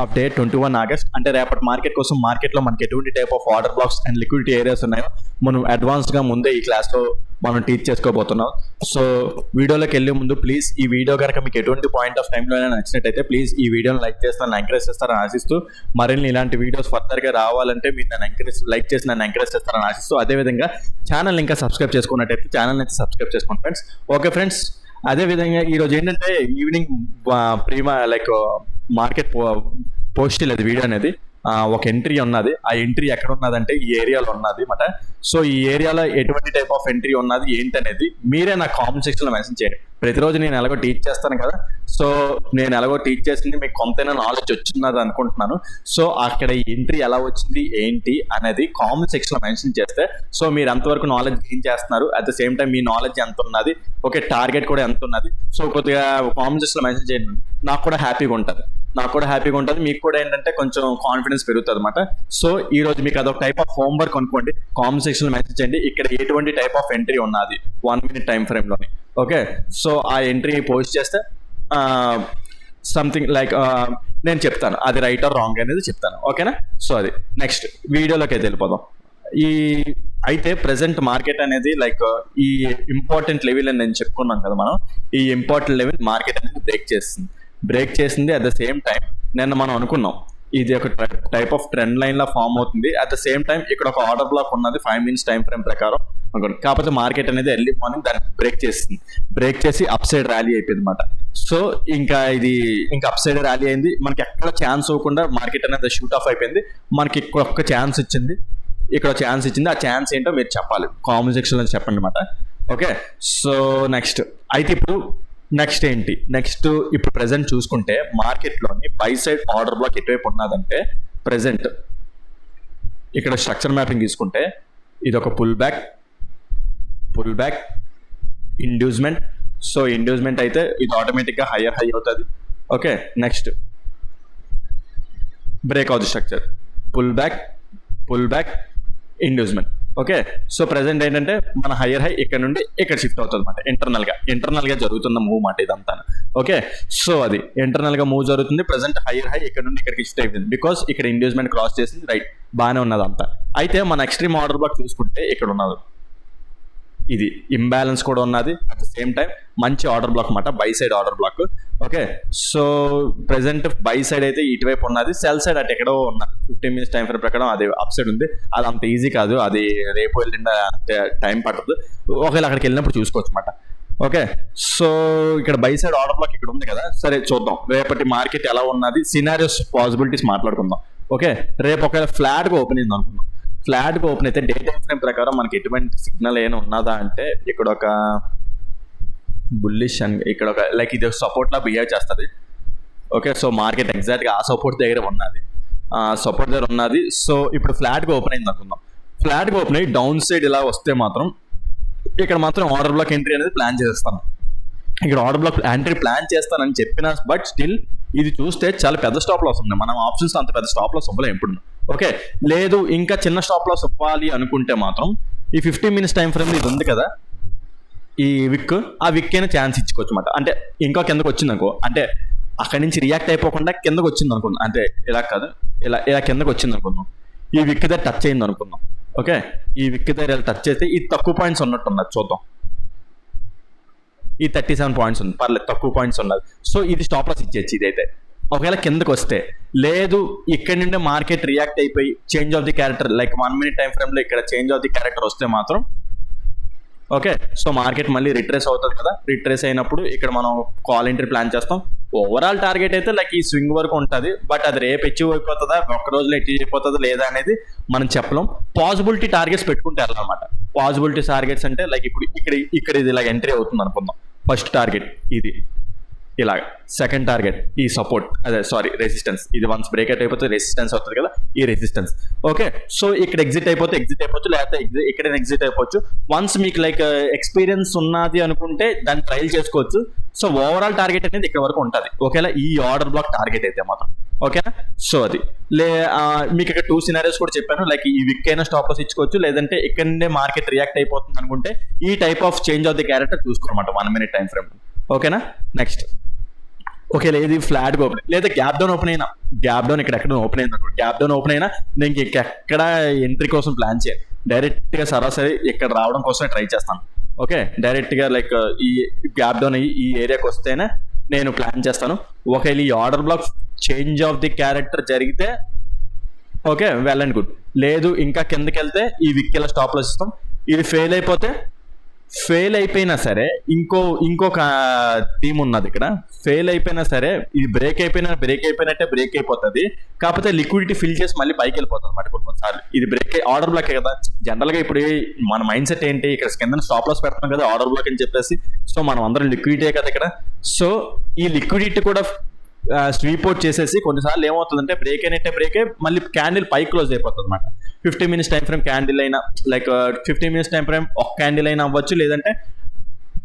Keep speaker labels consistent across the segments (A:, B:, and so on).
A: Of day 21 August అంటే రేపటి market కోసం మార్కెట్లో మనకి ఎటువంటి type of order blocks and liquidity areas ఉన్నాయో మనం అడ్వాన్స్డ్గా ముందే ఈ క్లాస్లో మనం టీచ్ చేసుకోబోతున్నాం. సో వీడియోలోకి వెళ్ళే ముందు ప్లీజ్ ఈ వీడియో కనుక మీకు ఎటువంటి పాయింట్ ఆఫ్ టైంలో నచ్చినట్టయితే ప్లీజ్ ఈ వీడియోని లైక్ చేస్తాను, ఎంకరేజ్ చేస్తారని ఆశిస్తూ, మరిన్ని ఇలాంటి వీడియోస్ ఫర్దర్గా రావాలంటే మీరు నన్ను లైక్ చేసి నన్ను ఎంకరేజ్ చేస్తారని ఆశిస్తూ, అదేవిధంగా ఛానల్ ఇంకా సబ్స్క్రైబ్ చేసుకున్నట్టయితే ఛానల్ అయితే సబ్స్క్రైబ్ చేసుకోండి ఫ్రెండ్స్. ఓకే ఫ్రెండ్స్, అదేవిధంగా ఈరోజు ఏంటంటే ఈవినింగ్ మార్కెట్ పోస్ట్ లేదు వీడియో అనేది ఒక ఎంట్రీ ఉన్నది. ఆ ఎంట్రీ ఎక్కడ ఉన్నదంటే ఈ ఏరియాలో ఉన్నది అన్నమాట. సో ఈ ఏరియాలో ఎటువంటి టైప్ ఆఫ్ ఎంట్రీ ఉన్నది ఏంటనేది మీరే నాకు కామెంట్ సెక్షన్లో మెన్షన్ చేయండి. ప్రతిరోజు నేను ఎలాగో టీచ్ చేస్తాను కదా, సో నేను ఎలాగో టీచ్ చేసింది మీకు కొంతైనా నాలెడ్జ్ వచ్చింది అనుకుంటున్నాను. సో అక్కడ ఈ ఎంట్రీ ఎలా వచ్చింది ఏంటి అనేది కామెంట్ సెక్షన్లో మెన్షన్ చేస్తే సో మీరు ఎంతవరకు నాలెడ్జ్ గెయిన్ చేస్తున్నారు, at the same time me knowledge ఎంత ఉన్నది, ఓకే టార్గెట్ కూడా ఎంత ఉన్నది, సో కొద్దిగా కామెంట్ సెక్షన్లో మెన్షన్ చేయండి. నాకు కూడా హ్యాపీగా ఉంటుంది, మీకు కూడా ఏంటంటే కొంచెం కాన్ఫిడెన్స్ పెరుగుతుంది అనమాట. సో ఈ రోజు మీకు అదొక టైప్ ఆఫ్ హోంవర్క్ అనుకోండి, కామెంట్ సెక్షన్లో మెసేజ్ చేయండి ఇక్కడ ఎటువంటి టైప్ ఆఫ్ ఎంట్రీ ఉన్నది 1 minute టైం ఫ్రేమ్లోని. ఓకే, సో ఆ ఎంట్రీ పోస్ట్ చేస్తే సంథింగ్ లైక్ నేను చెప్తాను అది రైట్ ఆర్ రాంగ్ అనేది చెప్తాను. ఓకేనా? సో అది నెక్స్ట్ వీడియోలోకి అయితే వెళ్ళిపోదాం. అయితే ప్రెసెంట్ మార్కెట్ అనేది లైక్ ఈ ఇంపార్టెంట్ లెవెల్ అని నేను చెప్పుకున్నాను కదా, మనం ఈ ఇంపార్టెంట్ లెవెల్ మార్కెట్ అనేది బ్రేక్ చేసింది. అట్ ద సేమ్ టైం నిన్న మనం అనుకున్నాం ఇది ఒక టైప్ ఆఫ్ ట్రెండ్ లైన్ లా ఫామ్ అవుతుంది. అట్ ద సేమ్ టైం ఇక్కడ ఒక ఆర్డర్ బ్లాక్ ఉన్నది 5 minutes టైం ఫ్రేమ్ ప్రకారం అనుకోండి. కాకపోతే మార్కెట్ అనేది ఎర్లీ మార్నింగ్ దాన్ని బ్రేక్ చేసి అప్ సైడ్ ర్యాలీ అయిపోయింది అనమాట. సో ఇంకా అప్ సైడ్ ర్యాలీ అయింది, మనకి ఎక్కడ ఛాన్స్ అవ్వకుండా మార్కెట్ అనేది షూట్ ఆఫ్ అయిపోయింది. మనకి ఇక్కడ ఒక్క ఛాన్స్ ఇచ్చింది, ఆ ఛాన్స్ ఏంటో మీరు చెప్పాలి, కామెంట్ సెక్షన్లో చెప్పండి అనమాట. ఓకే, సో నెక్స్ట్ ఇప్పుడు ప్రెసెంట్ చూసుకుంటే మార్కెట్లోని బై సైడ్ ఆర్డర్ బ్లాక్ ఎటువైపు ఉన్నదంటే ప్రెసెంట్ ఇక్కడ స్ట్రక్చర్ మ్యాపింగ్ తీసుకుంటే ఇది ఒక pull back inducement. So inducement అయితే ఇది ఆటోమేటిక్గా హై అవుతుంది. ఓకే, నెక్స్ట్ బ్రేక్ అవుతుంది structure, pull back inducement. Okay, so present ఏంటంటే మన హైయర్ హై ఇక్కడ నుండి ఇక్కడ షిఫ్ట్ అవుతుంది అనమాట. ఇంటర్నల్ గా జరుగుతున్న మూవ్ మాట ఇదంతా. ఓకే, సో అది ఇంటర్నల్ గా మూవ్ జరుగుతుంది. ప్రెసెంట్ హైయర్ హై ఇక్కడ నుండి ఇక్కడికి షిఫ్ట్ అయిపోయింది బికాస్ ఇక్కడ ఇండ్యూస్మెంట్ క్రాస్ చేసింది, రైట్, బాగానే ఉన్నది అంతా. అయితే మన ఎక్స్ట్రీమ్ ఆర్డర్ బ్లాక్ చూసుకుంటే ఇక్కడ ఉన్నది, ఇది ఇంబ్యాలెన్స్ కూడా ఉన్నది. అట్ ద సేమ్ టైం మంచి ఆర్డర్ బ్లాక్ అన్నమాట, by side order black. Okay, so present by side అయితే ఇటువైపు ఉన్నది, సెల్ సైడ్ అటు ఎక్కడో ఉన్నది 15 minutes టైం ఫ్రేమ్ ప్రకారం అది అప్ సైడ్ ఉంది. అది అంత ఈజీ కాదు, అది రేపు వెళ్ళిండా టైం పడుతుంది. ఒకవేళ అక్కడికి వెళ్ళినప్పుడు చూసుకోవచ్చు అన్నమాట. ఓకే, సో ఇక్కడ బై సైడ్ ఆర్డర్ బ్లాక్ ఇక్కడ ఉంది కదా, సరే చూద్దాం రేపటి మార్కెట్ ఎలా ఉన్నది, సినారియోస్ పాసిబిలిటీస్ మాట్లాడుకుందాం. ఓకే, రేపు ఒకవేళ ఫ్లాట్గా ఓపెన్ అయింది అనుకుందాం. ఫ్లాట్గా ఓపెన్ అయితే డే టైం ఫ్రేమ్ ప్రకారం మనకి ఎటువంటి సిగ్నల్ ఏమైనా ఉన్నదా అంటే ఇక్కడ ఒక బుల్లిష్ అని ఇక్కడ ఒక లైక్ ఇది సపోర్ట్ లా బిహేవ్ చేస్తుంది. ఓకే, సో మార్కెట్ ఎగ్జాక్ట్గా ఆ సపోర్ట్ దగ్గర ఉన్నది. సో ఇప్పుడు ఫ్లాట్గా ఓపెన్ అయింది అనుకుందాం. ఫ్లాట్గా ఓపెన్ అయ్యి డౌన్ సైడ్ ఇలా వస్తే మాత్రం ఇక్కడ మాత్రం ఆర్డర్ బ్లాక్ ఎంట్రీ అనేది ప్లాన్ చేస్తాను. ఇక్కడ ఆర్డర్ బ్లాక్ ఎంట్రీ ప్లాన్ చేస్తానని చెప్పిన బట్ స్టిల్ ఇది చూస్తే చాలా పెద్ద స్టాప్ లాస్ ఉంది. మనం ఆప్షన్స్ అంత పెద్ద స్టాప్ లాస్ ఇవ్వలేం ఎప్పుడు. ఓకే, లేదు ఇంకా చిన్న స్టాప్ లాస్ ఇవ్వాలి అనుకుంటే మాత్రం ఈ 15 minutes టైం ఫ్రేమ్ ఇది ఉంది కదా, ఈ ఆ విక్ అయినా ఛాన్స్ ఇచ్చుకోవచ్చు అనమాట. అంటే ఇంకా కిందకు వచ్చింది అనుకో, అంటే అక్కడి నుంచి రియాక్ట్ అయిపోకుండా కిందకు వచ్చింది అనుకుందాం, అంటే ఇలా కాదు ఇలా కిందకు వచ్చింది అనుకుందాం, ఈ విక్ దగ్గర టచ్ అయింది అనుకుందాం. ఓకే, ఈ విక్ దగ్గర టచ్ చేస్తే ఈ తక్కువ పాయింట్స్ ఉన్నట్టున్నది చూద్దాం. ఈ 37 points ఉంది, పర్లేదు తక్కువ పాయింట్స్ ఉన్నది. సో ఇది స్టాప్ లాస్ ఇచ్చేచ్చు ఇదైతే. ఒకవేళ కిందకు వస్తే, లేదు ఇక్కడ నుండి మార్కెట్ రియాక్ట్ అయిపోయి change of the character like 1 minute time ఫ్రేమ్లో ఇక్కడ చేంజ్ ఆఫ్ ది క్యారెక్టర్ వస్తే మాత్రం ఓకే, సో మార్కెట్ మళ్ళీ రిట్రేస్ అవుతుంది కదా. రిట్రేస్ అయినప్పుడు ఇక్కడ మనం కాల్ ఎంట్రీ ప్లాన్ చేస్తాం. ఓవరాల్ టార్గెట్ అయితే లైక్ ఈ స్వింగ్ వరకు ఉంటుంది, బట్ అది రేపు అచీవ్ అయిపోతుందా, ఒక్క రోజులో అచీవ్ అయిపోతుందా లేదా అనేది మనం చెప్పలేం. పాసిబిలిటీ టార్గెట్స్ పెట్టుకుంటే వెళ్ళాలన్నమాట. పాసిబిలిటీ టార్గెట్స్ అంటే లైక్ ఇక్కడ ఇది ఇలా ఎంట్రీ అవుతుంది అనుకుందాం. ఫస్ట్ టార్గెట్ ఇది ఇలాగ, సెకండ్ టార్గెట్ ఈ సపోర్ట్ రెసిస్టెన్స్, ఇది వన్స్ బ్రేక్అవుట్ అయిపోతే రెసిస్టెన్స్ అవుతుంది కదా, ఈ రెసిస్టెన్స్. ఓకే, సో ఇక్కడ ఎగ్జిట్ అయిపోవచ్చు, లేకపోతే ఎక్కడైనా ఎగ్జిట్ అయిపోవచ్చు. వన్స్ మీకు లైక్ ఎక్స్పీరియన్స్ ఉన్నది అనుకుంటే దాన్ని ట్రయల్ చేసుకోవచ్చు. సో ఓవరాల్ టార్గెట్ అనేది ఇక్కడ వరకు ఉంటుంది ఒకవేళ ఈ ఆర్డర్ బ్లాక్ టార్గెట్ అయితే మాత్రం. ఓకేనా? సో అది మీకు ఇక్కడ 2 scenarios కూడా చెప్పాను, లైక్ ఈ విక్ అయినా స్టాప్ లాస్ ఇచ్చుకోవచ్చు, లేదంటే ఇక్కడనే మార్కెట్ రియాక్ట్ అయిపోతుంది అనుకుంటే ఈ type of change of the character చూసుకోనమాట 1 minute టైం ఫ్రేమ్. ఓకేనా? నెక్స్ట్ ఓకే లేదు ఫ్లాట్గా ఓపెన్ లేదా గ్యాప్ డౌన్ ఓపెన్ అయినా, గ్యాప్ డౌన్ ఇక్కడ ఓపెన్ అయింది అనుకో, గ్యాప్ డౌన్ ఓపెన్ అయినా నేను ఎక్కడ ఎంట్రీ కోసం ప్లాన్ చేయాలి, డైరెక్ట్గా సరాసరి ఇక్కడ రావడం కోసమే ట్రై చేస్తాను. ఓకే డైరెక్ట్గా లైక్ ఈ గ్యాప్ డౌన్ అయ్యి ఈ ఏరియాకి వస్తేనే నేను ప్లాన్ చేస్తాను. ఒకవేళ ఈ order black change of the character జరిగితే ఓకే వెల్ అండ్ గుడ్, లేదు ఇంకా కిందకి వెళ్తే ఈ విక్కిల స్టాప్ లాస్ ఇస్తాం. ఇది ఫెయిల్ అయిపోయినా సరే ఇంకొక థీమ్ ఉన్నది ఇక్కడ. ఫెయిల్ అయిపోయినా సరే ఇది బ్రేక్ అయిపోయినట్టే బ్రేక్ అయిపోతుంది, కాకపోతే లిక్విడిటీ ఫిల్ చేసి మళ్ళీ పైకి వెళ్ళిపోతుంది అనమాట కొన్నిసార్లు. ఇది బ్రేక్ ఆర్డర్ బ్లాక్ కదా జనరల్ గా. ఇప్పుడు మన మైండ్ సెట్ ఏంటి, ఇక్కడ కింద స్టాప్ లాస్ పెడతాం కదా ఆర్డర్ బ్లాక్ అని చెప్పేసి, సో మనం అందరం లిక్విడిటీ కదా ఇక్కడ. సో ఈ లిక్విడిటీ కూడా స్వీప్ అవుట్ చేసేసి కొన్నిసార్లు ఏమవుతుందంటే బ్రేక్ అయ్యి మళ్ళీ క్యాండిల్ పై క్లోజ్ అయిపోతుంది అనమాట. 15 minutes టైం ఫ్రేమ్ క్యాండిల్ అయినా, లైక్ 15 minutes టైం ఫ్రేమ్ ఒక క్యాండిల్ అయినా అవ్వచ్చు, లేదంటే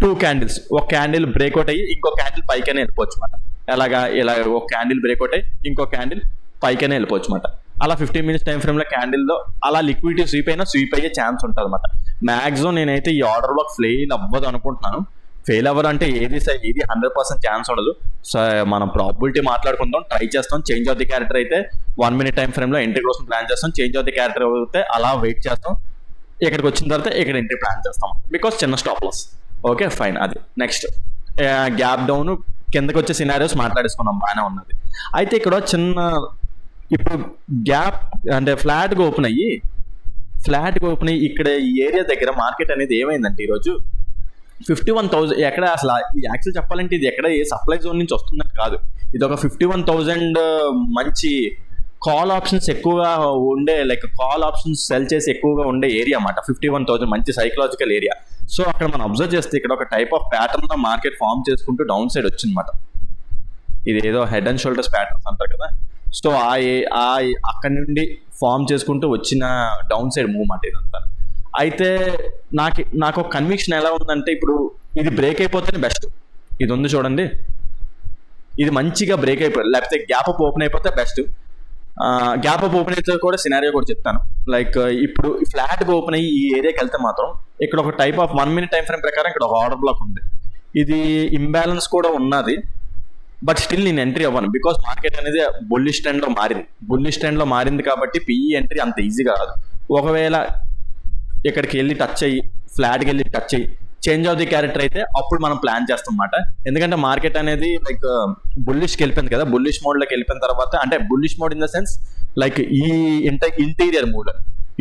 A: 2 candles, ఒక క్యాండిల్ బ్రేక్అవుట్ అయ్యి ఇంకో క్యాండిల్ పైకనే వెళ్ళిపోవచ్చు అనమాట. ఇలా ఒక క్యాండిల్ బ్రేక్అవుట్ అయ్యి ఇంకో క్యాండిల్ పైకనే వెళ్ళిపోవచ్చు అనమాట. అలా 15 minutes టైం ఫ్రేమ్ లో క్యాండిల్లో అలా లిక్విడిటీ స్వీప్ అయ్యే ఛాన్స్ ఉంటుంది అనమాట. మాక్సిమం నేనైతే ఈ ఆర్డర్ బ్లాక్ ఫెయిల్ అవ్వదు అనుకుంటున్నాను. ఫెయిల్ అవ్వరు అంటే ఏది 100% ఛాన్స్ ఉండదు. సో మనం ప్రాబిలిటీ మాట్లాడుకుందాం, ట్రై చేస్తాం. చేంజ్ ఆఫ్ ది క్యారెక్టర్ అయితే 1 minute టైం ఫ్రేమ్ లో ఎంట్రీ కోసం ప్లాన్ చేస్తాం. చేంజ్ ఆఫ్ ది క్యారెక్టర్ అయితే అలా వెయిట్ చేస్తాం, ఇక్కడికి వచ్చిన తర్వాత ఇక్కడ ఎంట్రీ ప్లాన్ చేస్తాం బికాస్ చిన్న స్టాప్ లాస్. Okay fine. అది నెక్స్ట్ గ్యాప్ డౌన్ కిందకి వచ్చే సినారియోస్ మాట్లాడేసుకున్నాం, బాగానే ఉన్నది. అయితే ఇక్కడ ఇప్పుడు గ్యాప్ అంటే ఫ్లాట్గా ఓపెన్ అయ్యి ఇక్కడ ఈ ఏరియా దగ్గర మార్కెట్ అనేది ఏమైందంటే ఈరోజు 51,000 ఎక్కడ అసలు యాక్చువల్ చెప్పాలంటే ఇది ఎక్కడ ఏ సప్లై జోన్ నుంచి వస్తున్నట్టు కాదు. ఇది ఒక 51,000 మంచి కాల్ ఆప్షన్స్ ఎక్కువగా ఉండే, లైక్ కాల్ ఆప్షన్స్ సెల్ చేసి ఎక్కువగా ఉండే ఏరియా అన్నమాట. 51,000 మంచి సైకలాజికల్ ఏరియా. సో అక్కడ మనం అబ్జర్వ్ చేస్తే ఇక్కడ ఒక టైప్ ఆఫ్ ప్యాటర్న్ తో మార్కెట్ ఫామ్ చేసుకుంటూ డౌన్ సైడ్ వచ్చిందన్నమాట. ఇది ఏదో హెడ్ అండ్ షోల్డర్స్ ప్యాటర్న్స్ అంటారు కదా. సో అక్కడి నుండి ఫామ్ చేసుకుంటూ వచ్చిన డౌన్ సైడ్ మూవ్ అన్నమాట ఇదంతా. అయితే నాకు ఒక కన్విక్షన్ ఎలా ఉందంటే, ఇప్పుడు ఇది బ్రేక్ అయిపోతేనే బెస్ట్. ఇది ఉంది చూడండి, ఇది మంచిగా బ్రేక్ అయిపోయి లేకపోతే గ్యాప్ అప్ ఓపెన్ అయిపోతే బెస్ట్. గ్యాప్ అప్ ఓపెన్ అయితే కూడా సినారియో కూడా చెప్తాను. లైక్ ఇప్పుడు ఫ్లాట్గా ఓపెన్ అయ్యి ఈ ఏరియాకి వెళ్తే మాత్రం ఇక్కడ ఒక type of 1 minute time frame ప్రకారం ఇక్కడ ఒక ఆర్డర్ బ్లాక్ ఉంది. ఇది ఇంబ్యాలెన్స్ కూడా ఉన్నది, బట్ స్టిల్ నేను ఎంట్రీ అవ్వను బికాస్ మార్కెట్ అనేది బుల్లిష్ ట్రెండ్లో మారింది కాబట్టి పిఈ ఎంట్రీ అంత ఈజీగా రాదు. ఒకవేళ ఇక్కడికి వెళ్ళి టచ్ అయ్యి ఫ్లాట్కి వెళ్ళి టచ్ అయ్యి చేంజ్ ఆఫ్ ది క్యారెక్టర్ అయితే అప్పుడు మనం ప్లాన్ చేస్తాం అన్నమాట. ఎందుకంటే మార్కెట్ అనేది లైక్ బుల్లిష్కి వెళ్ళిపోయింది కదా, బుల్లిష్ మోడ్లోకి వెళ్ళిపోయిన తర్వాత, అంటే bullish mode in the sense like ఈ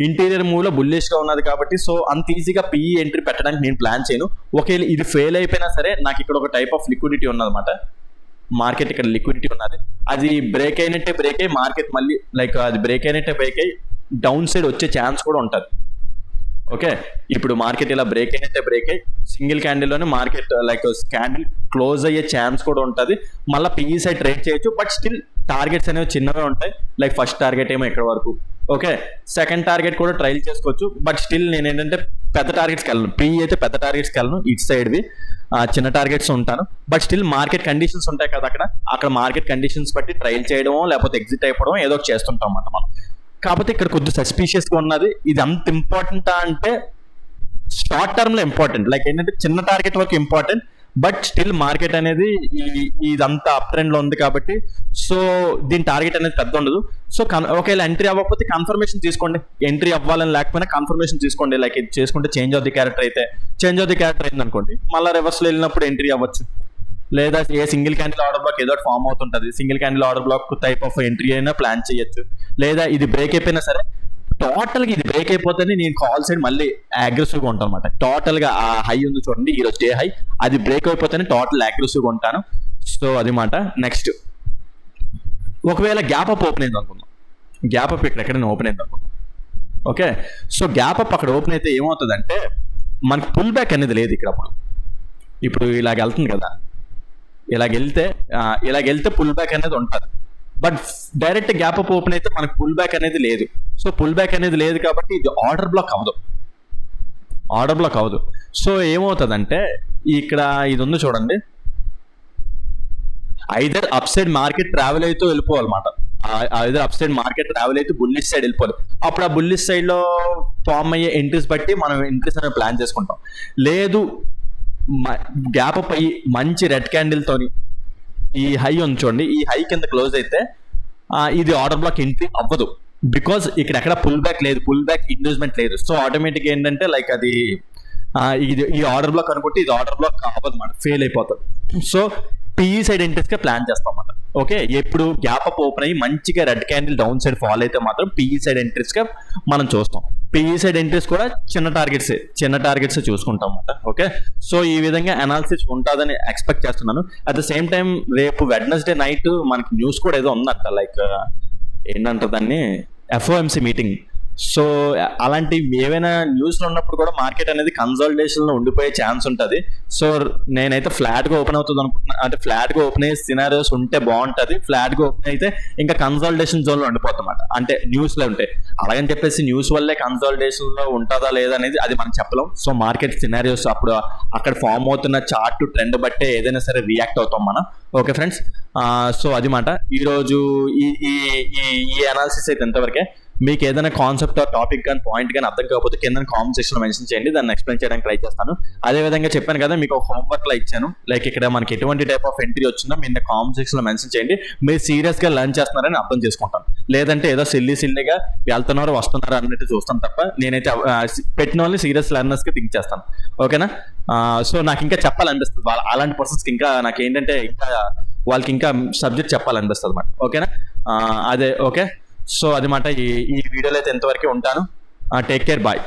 A: ఇంటీరియర్ మూవ్లో బుల్లిష్గా ఉన్నది కాబట్టి, సో అంత ఈజీగా పిఈ ఎంట్రీ పెట్టడానికి నేను ప్లాన్ చేయను. ఒకవేళ ఇది ఫెయిల్ అయిపోయినా సరే నాకు ఇక్కడ ఒక టైప్ ఆఫ్ లిక్విడిటీ ఉన్నదన్నమాట. మార్కెట్ ఇక్కడ లిక్విడిటీ ఉన్నది, అది బ్రేక్ అయ్యి మార్కెట్ మళ్ళీ లైక్ అది బ్రేక్ అయ్యి డౌన్ సైడ్ వచ్చే ఛాన్స్ కూడా ఉంటుంది. ఓకే ఇప్పుడు మార్కెట్ ఇలా బ్రేక్ అయ్యి సింగిల్ క్యాండిల్లోనే మార్కెట్ లైక్ క్యాండిల్ క్లోజ్ అయ్యే ఛాన్స్ కూడా ఉంటుంది. మళ్ళీ పిఈ సైడ్ ట్రేడ్ చేయొచ్చు, బట్ స్టిల్ టార్గెట్స్ అనేవి చిన్నవే ఉంటాయి. లైక్ ఫస్ట్ టార్గెట్ ఏమో ఇక్కడ వరకు, ఓకే సెకండ్ టార్గెట్ కూడా ట్రైల్ చేసుకోవచ్చు, బట్ స్టిల్ నేను ఏంటంటే పెద్ద టార్గెట్స్కి వెళ్ళను. పిఈ అయితే పెద్ద టార్గెట్స్కి వెళ్ళను, ఇటు సైడ్వి చిన్న టార్గెట్స్ ఉంటాను. బట్ స్టిల్ మార్కెట్ కండిషన్స్ ఉంటాయి కదా, అక్కడ మార్కెట్ కండిషన్స్ బట్టి ట్రైల్ చేయడమో లేకపోతే ఎగ్జిట్ అయిపోవడం ఏదో ఒకటి చేస్తుంటాం అన్నమాట మనం. కాకపోతే ఇక్కడ కొద్దిగా సస్పీషియస్గా ఉన్నది. ఇది అంత ఇంపార్టెంటా అంటే షార్ట్ టర్మ్లో ఇంపార్టెంట్, లైక్ ఏంటంటే చిన్న టార్గెట్ వరకు ఇంపార్టెంట్, బట్ స్టిల్ మార్కెట్ అనేది ఇదంతా అప్ ట్రెండ్లో ఉంది కాబట్టి సో దీని టార్గెట్ అనేది పెద్ద ఉండదు. సో ఒకవేళ ఎంట్రీ అవ్వకపోతే కన్ఫర్మేషన్ తీసుకోండి, ఎంట్రీ అవ్వాలని లేకపోయినా కన్ఫర్మేషన్ తీసుకోండి. లైక్ ఇది చేసుకుంటే చేంజ్ ఆఫ్ ది క్యారెక్టర్ అయింది అనుకోండి, మళ్ళీ రివర్స్లో వెళ్ళినప్పుడు ఎంట్రీ అవ్వచ్చు. లేదా a single candle order black ఏదో ఫామ్ అవుతుంటుంది, single candle order black type of entry అయినా ప్లాన్ చేయొచ్చు. లేదా ఇది బ్రేక్ అయిపోయినా సరే టోటల్గా ఇది బ్రేక్ అయిపోతేనే నేను కాల్ సైడ్ మళ్ళీ అగ్రెసివ్గా ఉంటాను అనమాట. టోటల్గా ఆ హై ఉంది చూడండి, ఈరోజు డే హై, అది బ్రేక్ అయిపోతేనే టోటల్ అగ్రెసివ్గా ఉంటాను. సో అది మాట. నెక్స్ట్ ఒకవేళ గ్యాప్ అప్ ఓపెన్ అయింది అనుకుందాం, గ్యాప్ అప్ ఎక్కడైనా ఓపెన్ అయింది అనుకుందాం. ఓకే సో గ్యాప్ అప్ అక్కడ ఓపెన్ అయితే ఏమవుతుందంటే మనకి పుల్ బ్యాక్ అనేది లేదు ఇక్కడ. ఇప్పుడు ఇలాగ వెళ్తుంది కదా, ఇలాగెళ్తే పుల్ బ్యాక్ అనేది ఉంటుంది, but direct gap up open అయితే మనకు పుల్ బ్యాక్ అనేది లేదు. సో పుల్ బ్యాక్ అనేది లేదు కాబట్టి ఇది ఆర్డర్ బ్లాక్ అవ్వదు. సో ఏమవుతుందంటే ఇక్కడ ఇది ఉంది చూడండి, either up side market travel అయితే వెళ్ళిపోవాలన్నమాట. Either up side market travel అయితే బుల్లిష్ సైడ్ వెళ్ళిపోవాలి. అప్పుడు ఆ బుల్లిష్ సైడ్ లో ఫామ్ అయ్యే ఎంట్రీస్ బట్టి మనం ఎంట్రీస్ అనేది ప్లాన్ చేసుకుంటాం. లేదు గ్యాప్ అప్ అయ్యి మంచి రెడ్ క్యాండిల్ తోని ఈ హై ఉంది చూడండి, ఈ హై కింద క్లోజ్ అయితే ఇది ఆర్డర్ బ్లాక్ ఎంట్రీ అవ్వదు, బికాజ్ ఇక్కడ ఎక్కడ పుల్ బ్యాక్ లేదు, పుల్ బ్యాక్ ఇండ్యూస్మెంట్ లేదు. సో ఆటోమేటిక్ ఏంటంటే లైక్ అది ఇది ఈ ఆర్డర్ బ్లాక్ అనుకుంటే ఇది ఆర్డర్ బ్లాక్ అవ్వదు అనమాట, ఫెయిల్ అయిపోతుంది. సో పిఈ సైడ్ ఎంట్రీస్గా ప్లాన్ చేస్తాం అన్నమాట. ఓకే, ఎప్పుడు గ్యాప్ అప్ ఓపెన్ అయ్యి మంచిగా red candle down side fall అయితే మాత్రం పిఈ సైడ్ ఎంట్రీస్గా మనం చూస్తాం. పిఈ సైడ్ ఎంట్రీస్ కూడా చిన్న టార్గెట్స్ చూసుకుంటాం అన్నమాట. ఓకే, సో ఈ విధంగా అనాలిసిస్ ఉంటుందని ఎక్స్పెక్ట్ చేస్తున్నాను. అట్ ద సేమ్ టైం రేపు వెడ్నెస్డే నైట్ మనకి న్యూస్ కూడా ఏదో ఉందంట, లైక్ ఏంటంటే దాన్ని ఎఫ్ఓఎంసీ మీటింగ్. సో అలాంటి ఏవైనా న్యూస్లో ఉన్నప్పుడు కూడా మార్కెట్ అనేది కన్సల్టేషన్లో ఉండిపోయే ఛాన్స్ ఉంటుంది. సో నేనైతే ఫ్లాట్గా ఓపెన్ అవుతుంది అనుకుంటున్నా, అంటే ఫ్లాట్గా ఓపెన్ అయ్యే సినారియోస్ ఉంటే బాగుంటుంది. ఫ్లాట్గా ఓపెన్ అయితే ఇంకా కన్సల్టేషన్ జోన్లో ఉండిపోతామాట, అంటే న్యూస్లో ఉంటే. అలాగని చెప్పేసి న్యూస్ వల్లే కన్సల్టేషన్లో ఉంటుందా లేదా అనేది అది మనం చెప్పలేం. సో మార్కెట్ సినారియోస్ అప్పుడు అక్కడ ఫామ్ అవుతున్న చార్ట్ ట్రెండ్ బట్టే ఏదైనా సరే రియాక్ట్ అవుతాం మనం. ఓకే ఫ్రెండ్స్, సో అది మాట ఈరోజు ఈ అనాలిసిస్ అయితే ఎంతవరకే. మీకు ఏదైనా కాన్సెప్ట్ టాపిక్ కానీ పాయింట్ కానీ అర్థం కాకపోతే కింద కామెంట్ సెక్షన్లో మెన్షన్ చేయండి, దాన్ని ఎక్స్ప్లెయిన్ చేయడానికి ట్రై చేస్తాను. అదే విధంగా చెప్పాను కదా, మీకు ఒక హోంవర్క్లో ఇచ్చాను, లైక్ ఇక్కడ మనకి ఎటువంటి టైప్ ఆఫ్ ఎంట్రీ వచ్చిందో మీరు కామెంట్ సెక్షన్లో మెన్షన్ చేయండి. మీరు సీరియస్గా లర్న్ చేస్తున్నారని అర్థం చేసుకుంటాను, లేదంటే ఏదో సిల్లీగా వెళ్తున్నారు వస్తున్నారు అన్నట్టు చూస్తాను తప్ప నేనైతే పెట్టిన వాళ్ళని సీరియస్ లెర్నర్స్కి థింక్ చేస్తాను. ఓకేనా, సో నాకు ఇంకా చెప్పాలనిపిస్తుంది అలాంటి పర్సన్స్కి, ఇంకా నాకు ఏంటంటే ఇంకా వాళ్ళకి ఇంకా సబ్జెక్ట్ చెప్పాలనిపిస్తుంది అన్నమాట. ఓకేనా, అదే ఓకే. సో అది మాట ఈ వీడియోలో అయితే ఎంతవరకు ఉంటాను. Take care, bye.